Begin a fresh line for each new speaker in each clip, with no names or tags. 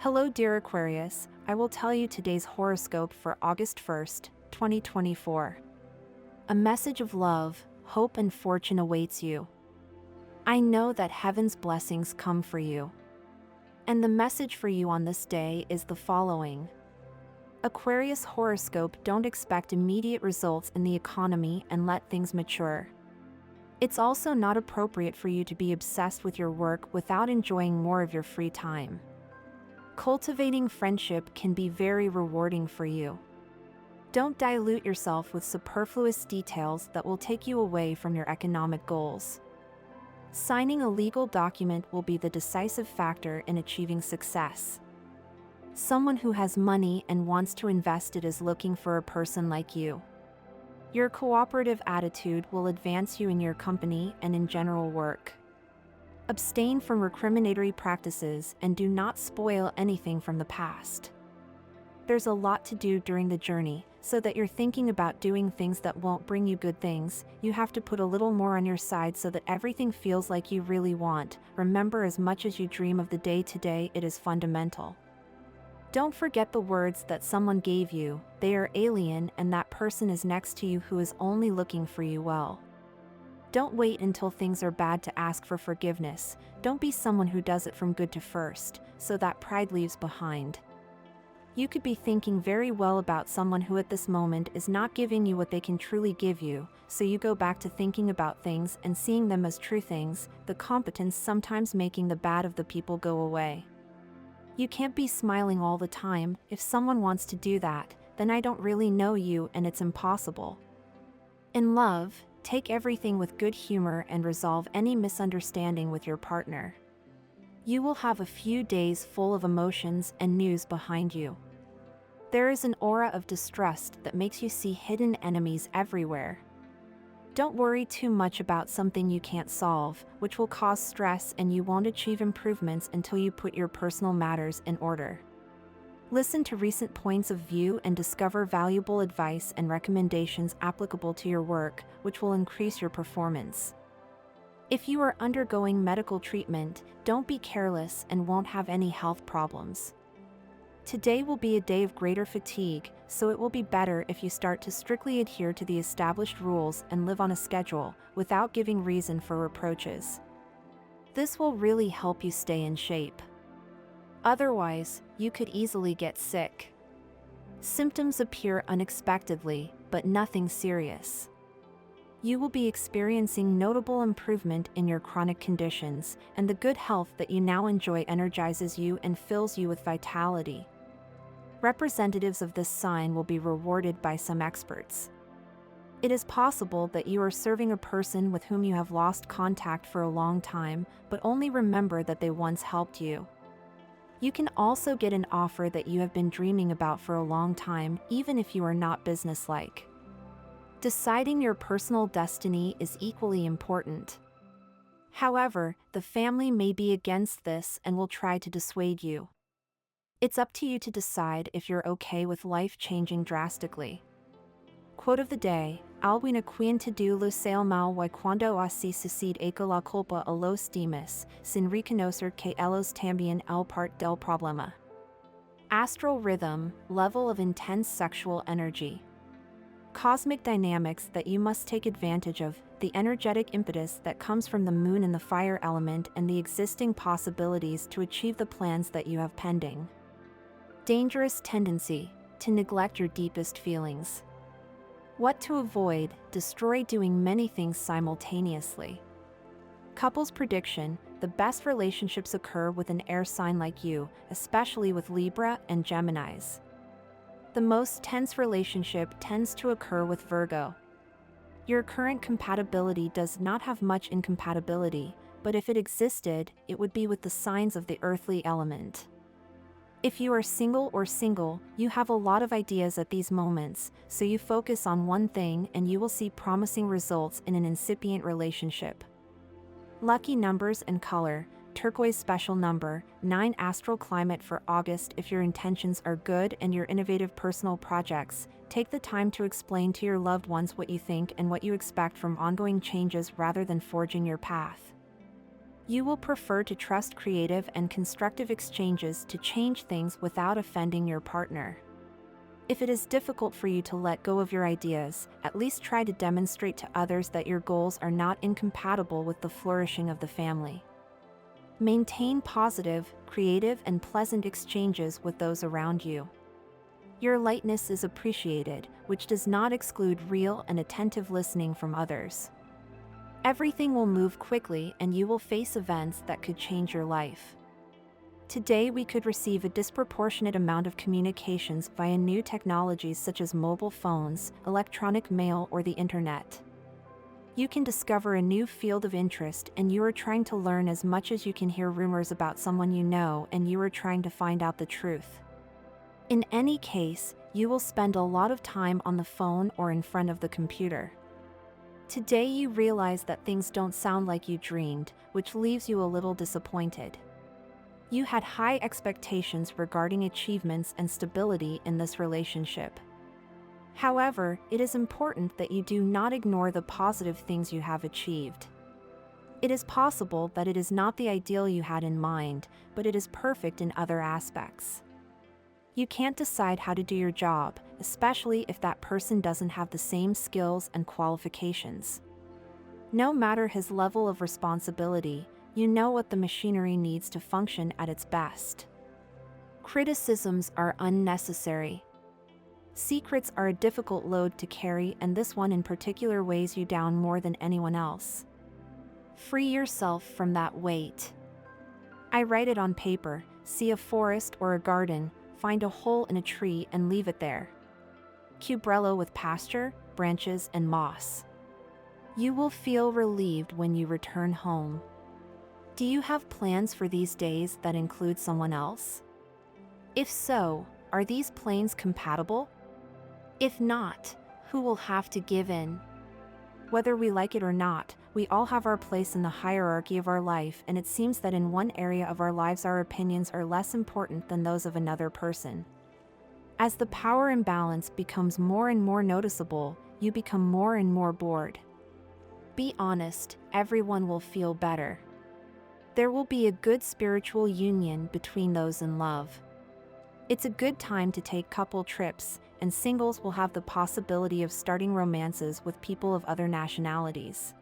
Hello, dear Aquarius. I will tell you today's horoscope for August 1st, 2024. A message of love, hope, and fortune awaits you. I know that heaven's blessings come for you. And the message for you on this day is the following. Aquarius horoscope: don't expect immediate results in the economy and let things mature. It's also not appropriate for you to be obsessed with your work without enjoying more of your free time. Cultivating friendship can be very rewarding for you. Don't dilute yourself with superfluous details that will take you away from your economic goals. Signing a legal document will be the decisive factor in achieving success. Someone who has money and wants to invest it is looking for a person like you. Your cooperative attitude will advance you in your company and in general work. Abstain from recriminatory practices and do not spoil anything from the past. There's a lot to do during the journey, so that you're thinking about doing things that won't bring you good things. You have to put a little more on your side so that everything feels like you really want. Remember, as much as you dream of the day-to-day, it is fundamental. Don't forget the words that someone gave you. They are alien, and that person is next to you who is only looking for you well. Don't wait until things are bad to ask for forgiveness. Don't be someone who does it from good to first, so that pride leaves behind. You could be thinking very well about someone who at this moment is not giving you what they can truly give you, so you go back to thinking about things and seeing them as true things, the competence sometimes making the bad of the people go away. You can't be smiling all the time. If someone wants to do that, then I don't really know you and it's impossible. In love, take everything with good humor and resolve any misunderstanding with your partner. You will have a few days full of emotions and news behind you. There is an aura of distrust that makes you see hidden enemies everywhere. Don't worry too much about something you can't solve, which will cause stress, and you won't achieve improvements until you put your personal matters in order. Listen to recent points of view and discover valuable advice and recommendations applicable to your work, which will increase your performance. If you are undergoing medical treatment, don't be careless and won't have any health problems. Today will be a day of greater fatigue, so it will be better if you start to strictly adhere to the established rules and live on a schedule, without giving reason for reproaches. This will really help you stay in shape. Otherwise, you could easily get sick. Symptoms appear unexpectedly, but nothing serious. You will be experiencing notable improvement in your chronic conditions, and the good health that you now enjoy energizes you and fills you with vitality. Representatives of this sign will be rewarded by some experts. It is possible that you are serving a person with whom you have lost contact for a long time, but only remember that they once helped you. You can also get an offer that you have been dreaming about for a long time, even if you are not businesslike. Deciding your personal destiny is equally important. However, the family may be against this and will try to dissuade you. It's up to you to decide if you're okay with life changing drastically. Quote of the day: Alwina quien te du lo sale mal y cuando así sucede eco la culpa a los demás, sin reconocer que ellos también el part del problema. Astral rhythm, level of intense sexual energy. Cosmic dynamics that you must take advantage of, the energetic impetus that comes from the moon and the fire element, and the existing possibilities to achieve the plans that you have pending. Dangerous tendency to neglect your deepest feelings. What to avoid: destroy doing many things simultaneously. Couples prediction: the best relationships occur with an air sign like you, especially with Libra and Geminis. The most tense relationship tends to occur with Virgo. Your current compatibility does not have much incompatibility, but if it existed, it would be with the signs of the earthly element. If you are single or single, you have a lot of ideas at these moments, so you focus on one thing and you will see promising results in an incipient relationship. Lucky numbers and color: turquoise. Special number 9. Astral climate for August: if your intentions are good and your innovative personal projects, take the time to explain to your loved ones what you think and what you expect from ongoing changes rather than forging your path. You will prefer to trust creative and constructive exchanges to change things without offending your partner. If it is difficult for you to let go of your ideas, at least try to demonstrate to others that your goals are not incompatible with the flourishing of the family. Maintain positive, creative, and pleasant exchanges with those around you. Your lightness is appreciated, which does not exclude real and attentive listening from others. Everything will move quickly and you will face events that could change your life. Today we could receive a disproportionate amount of communications via new technologies such as mobile phones, electronic mail, or the internet. You can discover a new field of interest and you are trying to learn as much as you can hear rumors about someone you know and you are trying to find out the truth. In any case, you will spend a lot of time on the phone or in front of the computer. Today you realize that things don't sound like you dreamed, which leaves you a little disappointed. You had high expectations regarding achievements and stability in this relationship. However, it is important that you do not ignore the positive things you have achieved. It is possible that it is not the ideal you had in mind, but it is perfect in other aspects. You can't decide how to do your job, especially if that person doesn't have the same skills and qualifications. No matter his level of responsibility, you know what the machinery needs to function at its best. Criticisms are unnecessary. Secrets are a difficult load to carry, and this one in particular weighs you down more than anyone else. Free yourself from that weight. I write it on paper, see a forest or a garden, find a hole in a tree and leave it there. Cubrello with pasture, branches, and moss. You will feel relieved when you return home. Do you have plans for these days that include someone else? If so, are these plans compatible? If not, who will have to give in? Whether we like it or not, we all have our place in the hierarchy of our life, and it seems that in one area of our lives our opinions are less important than those of another person. As the power imbalance becomes more and more noticeable, you become more and more bored. Be honest, everyone will feel better. There will be a good spiritual union between those in love. It's a good time to take couple trips, and singles will have the possibility of starting romances with people of other nationalities.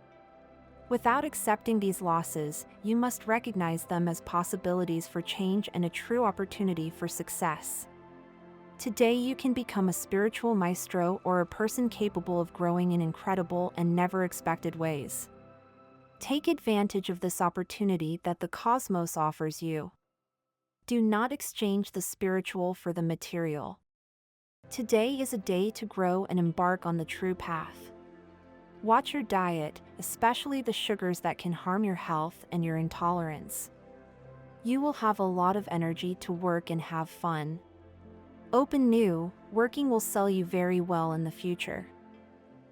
Without accepting these losses, you must recognize them as possibilities for change and a true opportunity for success. Today you can become a spiritual maestro or a person capable of growing in incredible and never expected ways. Take advantage of this opportunity that the cosmos offers you. Do not exchange the spiritual for the material. Today is a day to grow and embark on the true path. Watch your diet, especially the sugars that can harm your health and your intolerance. You will have a lot of energy to work and have fun. Open new, working will sell you very well in the future.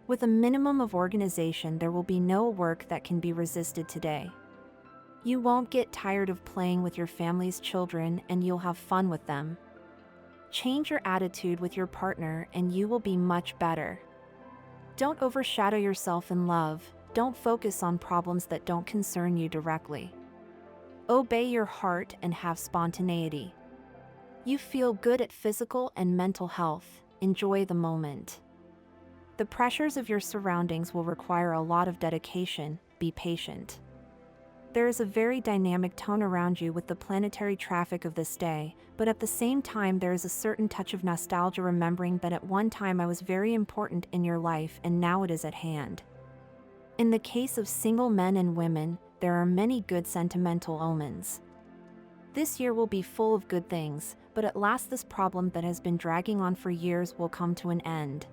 With a minimum of organization, there will be no work that can be resisted today. You won't get tired of playing with your family's children and you'll have fun with them. Change your attitude with your partner and you will be much better. Don't overshadow yourself in love, don't focus on problems that don't concern you directly. Obey your heart and have spontaneity. You feel good at physical and mental health, enjoy the moment. The pressures of your surroundings will require a lot of dedication, be patient. There is a very dynamic tone around you with the planetary traffic of this day, but at the same time there is a certain touch of nostalgia, remembering that at one time I was very important in your life and now it is at hand. In the case of single men and women, there are many good sentimental omens. This year will be full of good things, but at last this problem that has been dragging on for years will come to an end.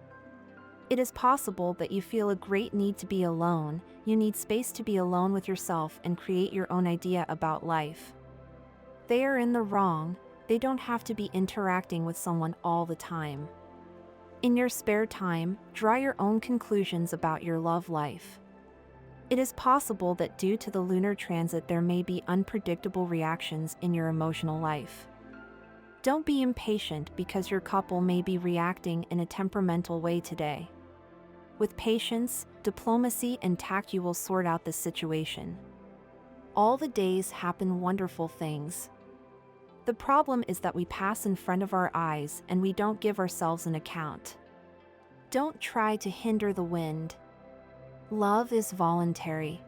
It is possible that you feel a great need to be alone. You need space to be alone with yourself and create your own idea about life. They are in the wrong, they don't have to be interacting with someone all the time. In your spare time, draw your own conclusions about your love life. It is possible that due to the lunar transit there may be unpredictable reactions in your emotional life. Don't be impatient because your couple may be reacting in a temperamental way today. With patience, diplomacy, and tact you will sort out this situation. All the days happen wonderful things. The problem is that we pass in front of our eyes and we don't give ourselves an account. Don't try to hinder the wind. Love is voluntary.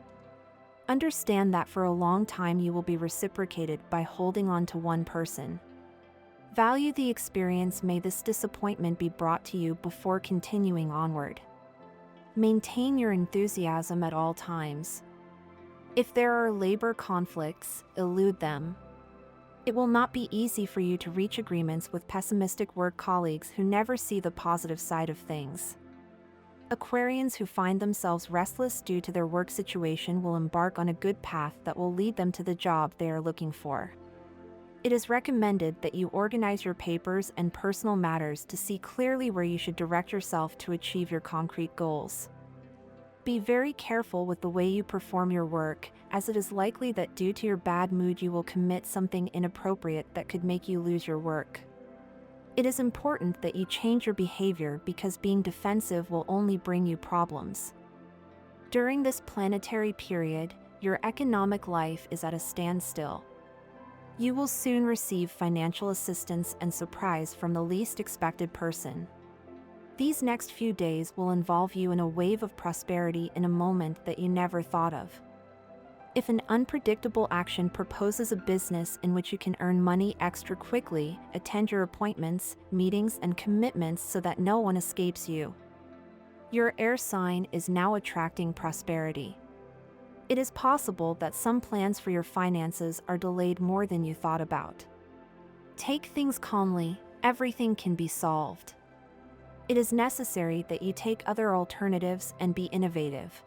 Understand that for a long time you will be reciprocated by holding on to one person. Value the experience. May this disappointment be brought to you before continuing onward. Maintain your enthusiasm at all times. If there are labor conflicts, elude them. It will not be easy for you to reach agreements with pessimistic work colleagues who never see the positive side of things. Aquarians who find themselves restless due to their work situation will embark on a good path that will lead them to the job they are looking for. It is recommended that you organize your papers and personal matters to see clearly where you should direct yourself to achieve your concrete goals. Be very careful with the way you perform your work, as it is likely that due to your bad mood you will commit something inappropriate that could make you lose your work. It is important that you change your behavior because being defensive will only bring you problems. During this planetary period, your economic life is at a standstill. You will soon receive financial assistance and surprise from the least expected person. These next few days will involve you in a wave of prosperity in a moment that you never thought of. If an unpredictable action proposes a business in which you can earn money extra quickly, attend your appointments, meetings, and commitments so that no one escapes you. Your air sign is now attracting prosperity. It is possible that some plans for your finances are delayed more than you thought about. Take things calmly, everything can be solved. It is necessary that you take other alternatives and be innovative.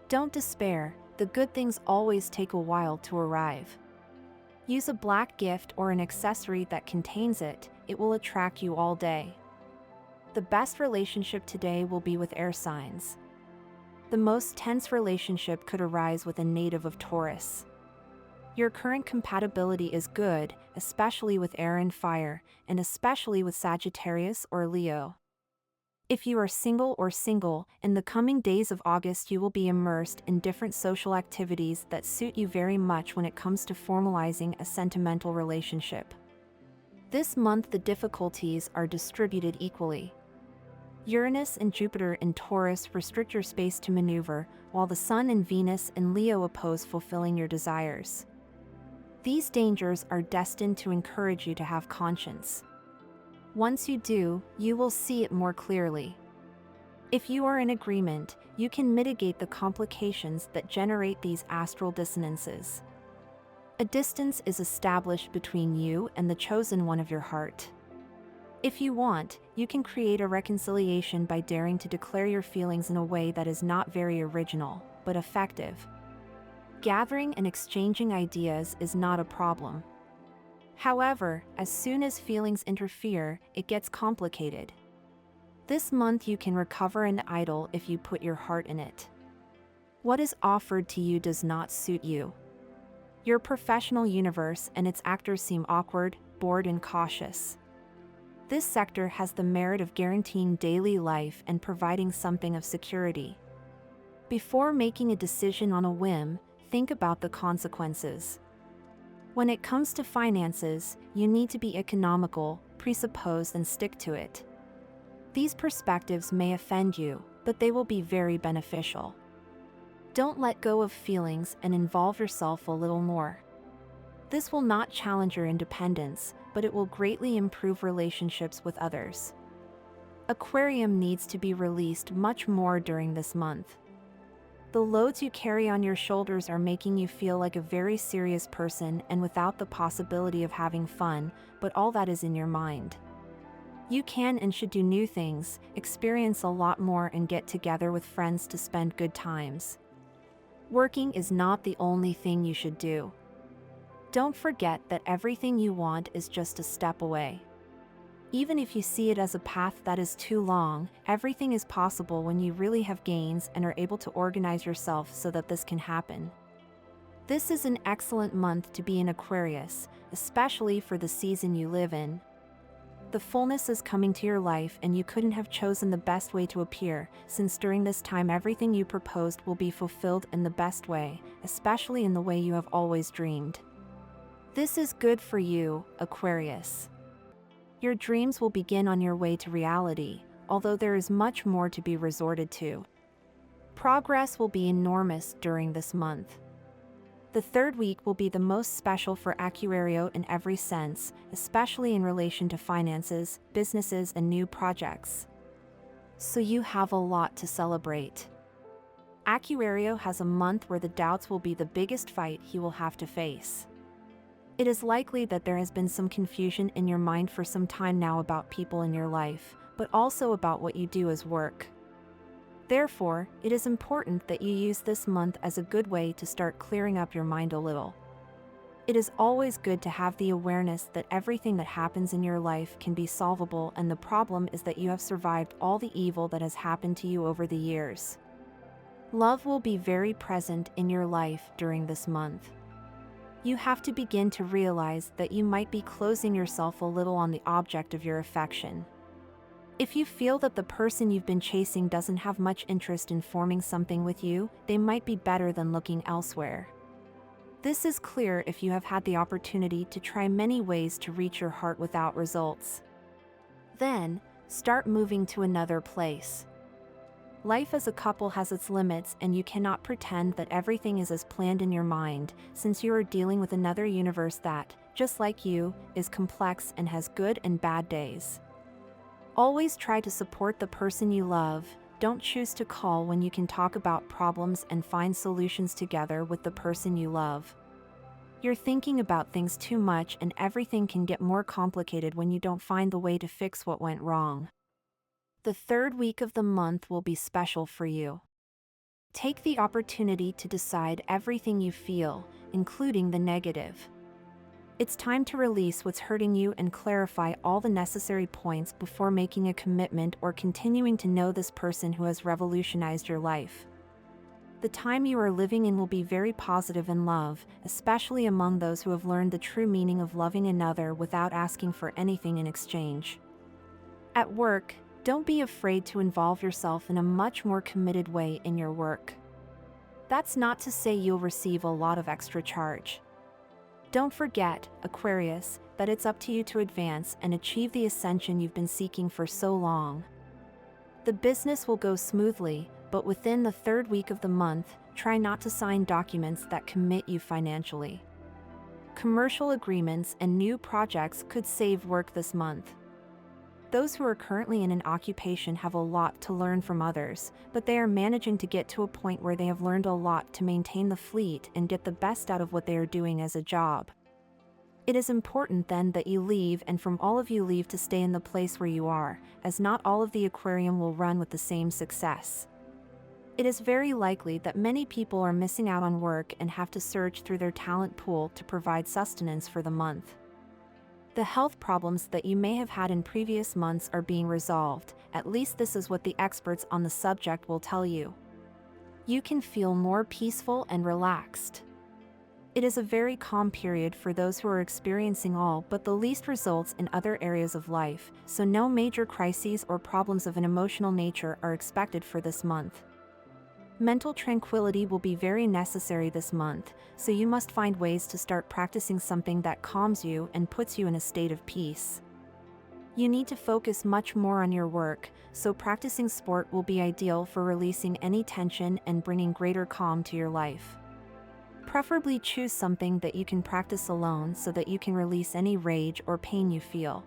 Don't despair, the good things always take a while to arrive. Use a black gift or an accessory that contains it, it will attract you all day. The best relationship today will be with air signs. The most tense relationship could arise with a native of Taurus. Your current compatibility is good, especially with air and fire, and especially with Sagittarius or Leo. If you are single, in the coming days of August you will be immersed in different social activities that suit you very much when it comes to formalizing a sentimental relationship. This month the difficulties are distributed equally. Uranus and Jupiter in Taurus restrict your space to maneuver, while the Sun and Venus in Leo oppose fulfilling your desires. These dangers are destined to encourage you to have conscience. Once you do, you will see it more clearly. If you are in agreement, you can mitigate the complications that generate these astral dissonances. A distance is established between you and the chosen one of your heart. If you want, you can create a reconciliation by daring to declare your feelings in a way that is not very original, but effective. Gathering and exchanging ideas is not a problem. However, as soon as feelings interfere, it gets complicated. This month you can recover an idol if you put your heart in it. What is offered to you does not suit you. Your professional universe and its actors seem awkward, bored, and cautious. This sector has the merit of guaranteeing daily life and providing something of security. Before making a decision on a whim, think about the consequences. When it comes to finances, you need to be economical, presupposed, and stick to it. These perspectives may offend you, but they will be very beneficial. Don't let go of feelings and involve yourself a little more. This will not challenge your independence, but it will greatly improve relationships with others. Aquarium needs to be released much more during this month. The loads you carry on your shoulders are making you feel like a very serious person and without the possibility of having fun, but all that is in your mind. You can and should do new things, experience a lot more, and get together with friends to spend good times. Working is not the only thing you should do. Don't forget that everything you want is just a step away. Even if you see it as a path that is too long, everything is possible when you really have gains and are able to organize yourself so that this can happen. This is an excellent month to be in Aquarius, especially for the season you live in. The fullness is coming to your life, and you couldn't have chosen the best way to appear, since during this time everything you proposed will be fulfilled in the best way, especially in the way you have always dreamed. This is good for you, Aquarius. Your dreams will begin on your way to reality, although there is much more to be resorted to. Progress will be enormous during this month. The third week will be the most special for Aquario in every sense, especially in relation to finances, businesses, and new projects. So you have a lot to celebrate. Aquario has a month where the doubts will be the biggest fight he will have to face. It is likely that there has been some confusion in your mind for some time now about people in your life, but also about what you do as work. Therefore, it is important that you use this month as a good way to start clearing up your mind a little. It is always good to have the awareness that everything that happens in your life can be solvable, and the problem is that you have survived all the evil that has happened to you over the years. Love will be very present in your life during this month. You have to begin to realize that you might be closing yourself a little on the object of your affection. If you feel that the person you've been chasing doesn't have much interest in forming something with you, they might be better than looking elsewhere. This is clear if you have had the opportunity to try many ways to reach your heart without results. Then, start moving to another place. Life as a couple has its limits, and you cannot pretend that everything is as planned in your mind, since you are dealing with another universe that, just like you, is complex and has good and bad days. Always try to support the person you love. Don't choose to call when you can talk about problems and find solutions together with the person you love. You're thinking about things too much, and everything can get more complicated when you don't find the way to fix what went wrong. The third week of the month will be special for you. Take the opportunity to decide everything you feel, including the negative. It's time to release what's hurting you and clarify all the necessary points before making a commitment or continuing to know this person who has revolutionized your life. The time you are living in will be very positive in love, especially among those who have learned the true meaning of loving another without asking for anything in exchange. At work, don't be afraid to involve yourself in a much more committed way in your work. That's not to say you'll receive a lot of extra charge. Don't forget, Aquarius, that it's up to you to advance and achieve the ascension you've been seeking for so long. The business will go smoothly, but within the third week of the month, try not to sign documents that commit you financially. Commercial agreements and new projects could save work this month. Those who are currently in an occupation have a lot to learn from others, but they are managing to get to a point where they have learned a lot to maintain the fleet and get the best out of what they are doing as a job. It is important then that you leave, and from all of you leave to stay in the place where you are, as not all of the aquarium will run with the same success. It is very likely that many people are missing out on work and have to search through their talent pool to provide sustenance for the month. The health problems that you may have had in previous months are being resolved, at least this is what the experts on the subject will tell you. You can feel more peaceful and relaxed. It is a very calm period for those who are experiencing all but the least results in other areas of life, so no major crises or problems of an emotional nature are expected for this month. Mental tranquility will be very necessary this month, so you must find ways to start practicing something that calms you and puts you in a state of peace. You need to focus much more on your work, so practicing sport will be ideal for releasing any tension and bringing greater calm to your life. Preferably choose something that you can practice alone so that you can release any rage or pain you feel.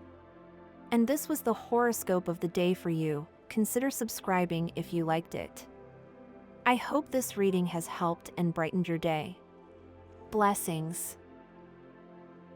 And this was the horoscope of the day for you. Consider subscribing if you liked it. I hope this reading has helped and brightened your day. Blessings.